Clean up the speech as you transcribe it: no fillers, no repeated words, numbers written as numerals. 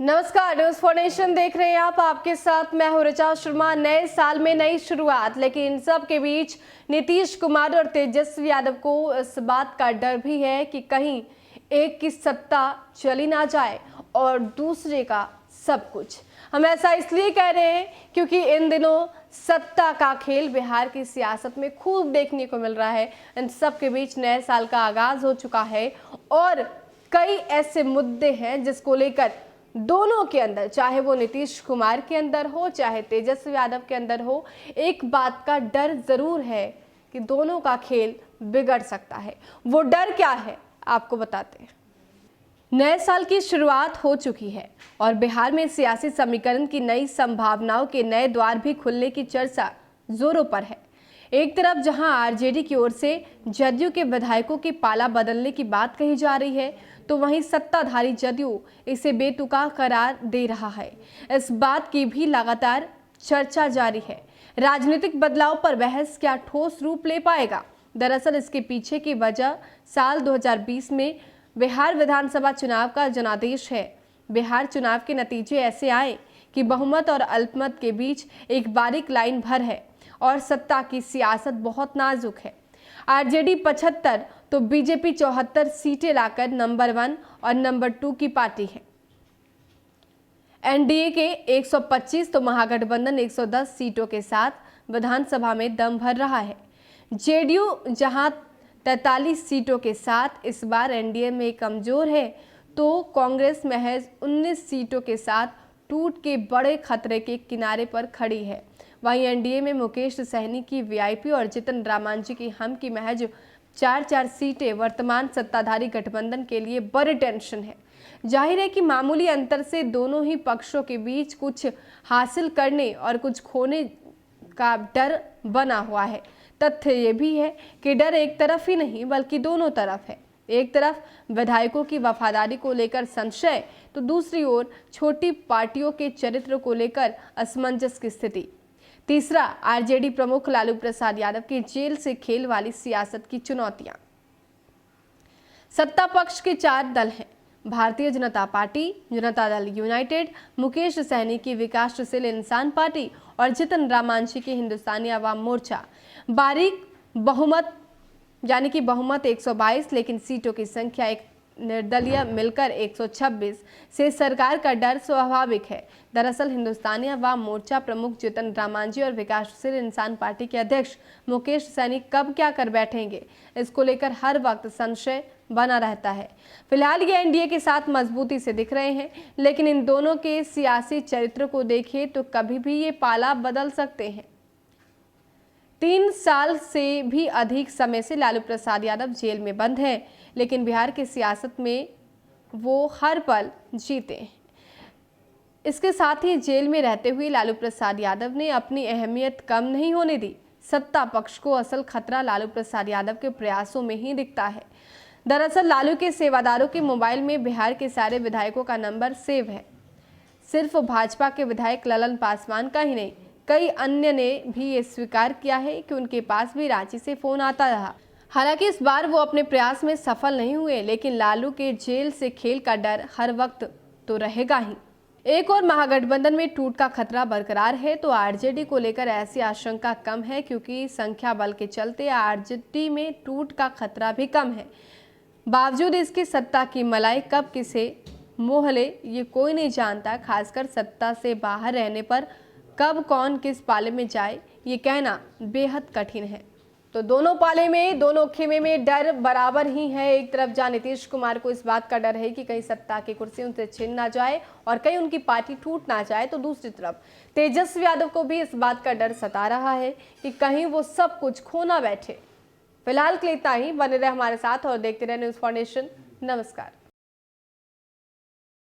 नमस्कार, news for nation देख रहे हैं आप। आपके साथ मैं हूं ऋचा शर्मा। नए साल में नई शुरुआत, लेकिन इन सब के बीच नीतीश कुमार और तेजस्वी यादव को इस बात का डर भी है कि कहीं एक की सत्ता चली ना जाए और दूसरे का सब कुछ। हम ऐसा इसलिए कह रहे हैं क्योंकि इन दिनों सत्ता का खेल बिहार की सियासत में खूब देखने को मिल रहा है। इन सब के बीच नए साल का आगाज हो चुका है और कई ऐसे मुद्दे हैं जिसको लेकर दोनों के अंदर, चाहे वो नीतीश कुमार के अंदर हो चाहे तेजस्वी यादव के अंदर हो, एक बात का डर जरूर है कि दोनों का खेल बिगड़ सकता है। वो डर क्या है आपको बताते हैं। नए साल की शुरुआत हो चुकी है और बिहार में सियासी समीकरण की नई संभावनाओं के नए द्वार भी खुलने की चर्चा जोरों पर है। एक तरफ जहां आरजेडी की ओर से जदयू के विधायकों की पाला बदलने की बात कही जा रही है, तो वहीं सत्ताधारी जदयू इसे बेतुका करार दे रहा है। इस बात की भी लगातार चर्चा जारी है। राजनीतिक बदलाव पर बहस क्या ठोस रूप ले पाएगा? दरअसल इसके पीछे की वजह साल 2020 में बिहार विधानसभा चुनाव का जनादेश है। बिहार चुनाव के नतीजे ऐसे आए कि बहुमत और अल्पमत के बीच एक बारीक लाइन भर है और सत्ता की सियासत बहुत नाजुक है। आरजेडी 75 तो बीजेपी 74 सीटें लाकर नंबर 1 और नंबर 2 की पार्टी है। एनडीए के 125 तो महागठबंधन 110 सीटों के साथ विधानसभा में दम भर रहा है। जेडीयू जहां 43 सीटों के साथ इस बार एनडीए में कमजोर है, तो कांग्रेस महज 19 सीटों के साथ टूट के बड़े खतरे के किनारे पर खड़ी है। वहीं एनडीए में मुकेश सहनी की वीआईपी और जितन रामांझी की हम की महज 4-4 सीटें वर्तमान सत्ताधारी गठबंधन के लिए बड़ी टेंशन है। जाहिर है कि मामूली अंतर से दोनों ही पक्षों के बीच कुछ हासिल करने और कुछ खोने का डर बना हुआ है। तथ्य ये भी है कि डर एक तरफ ही नहीं बल्कि दोनों तरफ है। एक तरफ विधायकों की वफादारी को लेकर संशय, तो दूसरी ओर छोटी पार्टियों के चरित्र को लेकर असमंजस की स्थिति। तीसरा, आरजेडी प्रमुख लालू प्रसाद यादव की जेल से खेल वाली सियासत की चुनौतियां। सत्ता पक्ष के 4 दल हैं: भारतीय जनता पार्टी, जनता दल यूनाइटेड, मुकेश सहनी की विकासशील इंसान पार्टी और जितन रामांझी की हिंदुस्तानी अवाम मोर्चा। बारीक बहुमत यानी कि बहुमत 122, लेकिन सीटों की संख्या एक निर्दलीय मिलकर 126 से सरकार का डर स्वाभाविक है। दरअसल हिंदुस्तानी अवाम मोर्चा प्रमुख जितन रामांझी और विकासशील इंसान पार्टी के अध्यक्ष मुकेश सहनी कब क्या कर बैठेंगे, इसको लेकर हर वक्त संशय बना रहता है। फिलहाल ये एनडीए के साथ मजबूती से दिख रहे हैं, लेकिन इन दोनों के सियासी चरित्र को देखें तो कभी भी ये पाला बदल सकते हैं। 3 साल से भी अधिक समय से लालू प्रसाद यादव जेल में बंद हैं, लेकिन बिहार की सियासत में वो हर पल जीते हैं। इसके साथ ही जेल में रहते हुए लालू प्रसाद यादव ने अपनी अहमियत कम नहीं होने दी। सत्ता पक्ष को असल खतरा लालू प्रसाद यादव के प्रयासों में ही दिखता है। दरअसल लालू के सेवादारों के मोबाइल में बिहार के सारे विधायकों का नंबर सेव है। सिर्फ भाजपा के विधायक ललन पासवान का ही नहीं, कई अन्य ने भी ये स्वीकार किया है कि उनके पास भी रांची से फोन आता रहा। हालांकि इस बार वो अपने प्रयास में सफल नहीं हुए, लेकिन लालू के जेल से खेल का डर हर वक्त तो रहेगा ही। एक और महागठबंधन में टूट का खतरा बरकरार है, तो आरजेडी को लेकर ऐसी आशंका कम है, क्योंकि संख्या बल के चलते आरजेडी में टूट का खतरा भी कम है। बावजूद इसकी सत्ता की मलाई कब किसे मोह ले ये कोई नहीं जानता। खासकर सत्ता से बाहर रहने पर कब कौन किस पाले में जाए ये कहना बेहद कठिन है। तो दोनों पाले में, दोनों खेमे में डर बराबर ही है। एक तरफ जहां नीतीश कुमार को इस बात का डर है कि कहीं सत्ता की कुर्सी उनसे छिन ना जाए और कहीं उनकी पार्टी टूट ना जाए, तो दूसरी तरफ तेजस्वी यादव को भी इस बात का डर सता रहा है कि कहीं वो सब कुछ खो ना बैठे। फिलहाल के लिए इतना ही। बने रहे हमारे साथ और देखते रहे न्यूज फॉर नेशन। नमस्कार।